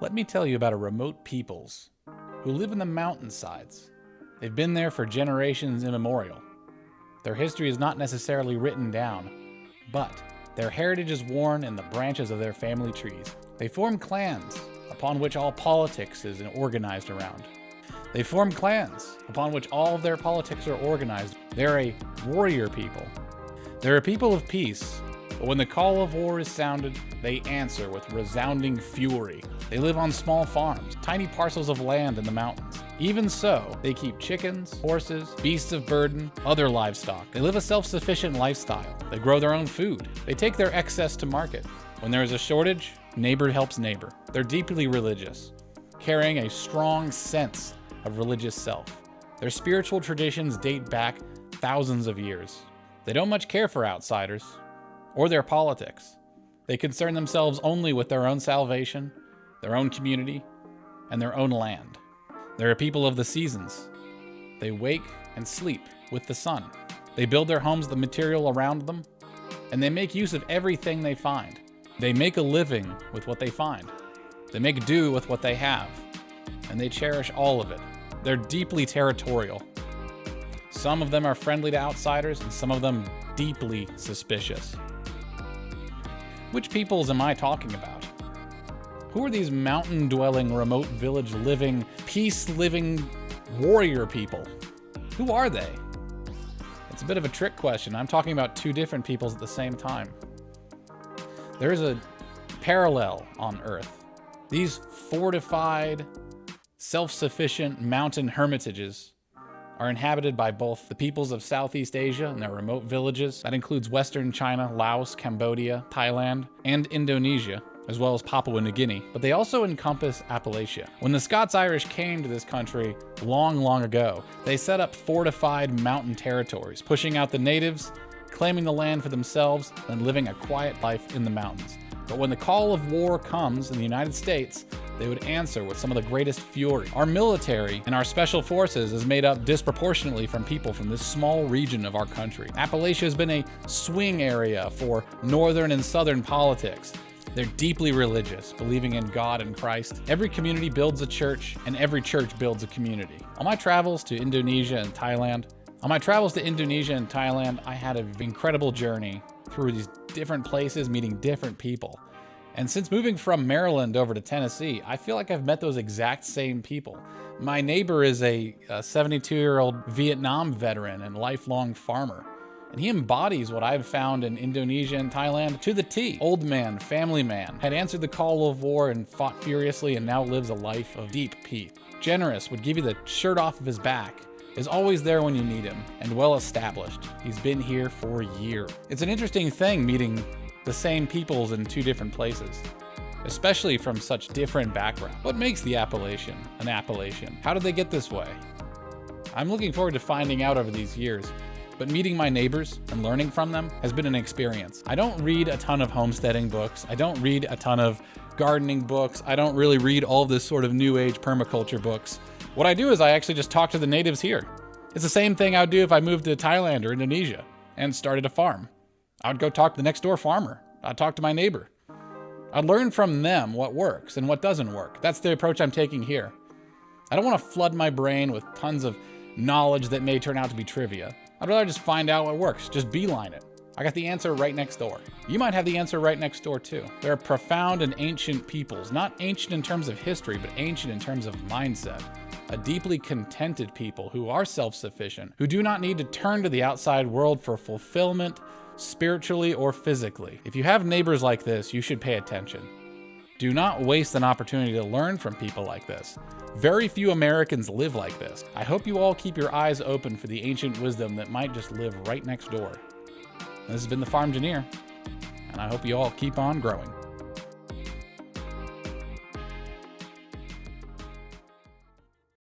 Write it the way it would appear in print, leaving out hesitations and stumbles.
Let me tell you about a remote peoples who live in the mountainsides. They've been there for generations immemorial. Their history is not necessarily written down, but their heritage is worn in the branches of their family trees. They form clans upon which all politics is organized around. They form clans upon which all of their politics are organized. They're a warrior people. They're a people of peace, but when the call of war is sounded, they answer with resounding fury. They live on small farms, tiny parcels of land in the mountains. Even so, they keep chickens, horses, beasts of burden, other livestock. They live a self-sufficient lifestyle. They grow their own food. They take their excess to market. When there is a shortage, neighbor helps neighbor. They're deeply religious, carrying a strong sense of religious self. Their spiritual traditions date back thousands of years. They don't much care for outsiders or their politics. They concern themselves only with their own salvation, their own community, and their own land. They're a people of the seasons. They wake and sleep with the sun. They build their homes, the material around them, and they make use of everything they find. They make a living with what they find. They make do with what they have, and they cherish all of it. They're deeply territorial. Some of them are friendly to outsiders, and some of them deeply suspicious. Which peoples am I talking about? Who are these mountain-dwelling, remote village-living, peace-living warrior people? Who are they? It's a bit of a trick question. I'm talking about two different peoples at the same time. There is a parallel on Earth. These fortified, self-sufficient mountain hermitages are inhabited by both the peoples of Southeast Asia and their remote villages. That includes Western China, Laos, Cambodia, Thailand, and Indonesia, as well as Papua New Guinea, but they also encompass Appalachia. When the Scots-Irish came to this country long ago, they set up fortified mountain territories, pushing out the natives, claiming the land for themselves, and living a quiet life in the mountains. But when the call of war comes in the United States, they would answer with some of the greatest fury. Our military and our special forces is made up disproportionately from people from this small region of our country. Appalachia has been a swing area for northern and southern politics. They're deeply religious, believing in God and Christ. Every community builds a church, and every church builds a community. On my travels to Indonesia and Thailand, I had an incredible journey through these different places, meeting different people. And since moving from Maryland over to Tennessee, I feel like I've met those exact same people. My neighbor is a 72-year-old Vietnam veteran and lifelong farmer. And he embodies what I've found in Indonesia and Thailand to the T. Old man, family man, had answered the call of war and fought furiously and now lives a life of deep peace. Generous, would give you the shirt off of his back, is always there when you need him, and well established. He's been here for years. It's an interesting thing meeting the same peoples in two different places, especially from such different backgrounds. What makes the Appalachian an Appalachian? How did they get this way? I'm looking forward to finding out over these years. But meeting my neighbors and learning from them has been an experience. I don't read a ton of homesteading books. I don't read a ton of gardening books. I don't really read all of this sort of new age permaculture books. What I do is I actually just talk to the natives here. It's the same thing I would do if I moved to Thailand or Indonesia and started a farm. I would go talk to the next door farmer. I'd talk to my neighbor. I'd learn from them what works and what doesn't work. That's the approach I'm taking here. I don't want to flood my brain with tons of knowledge that may turn out to be trivia. I'd rather just find out what works, just beeline it. I got the answer right next door. You might have the answer right next door too. There are profound and ancient peoples, not ancient in terms of history, but ancient in terms of mindset. A deeply contented people who are self-sufficient, who do not need to turn to the outside world for fulfillment, spiritually or physically. If you have neighbors like this, you should pay attention. Do not waste an opportunity to learn from people like this. Very few Americans live like this. I hope you all keep your eyes open for the ancient wisdom that might just live right next door. This has been The Farm Engineer, and I hope you all keep on growing.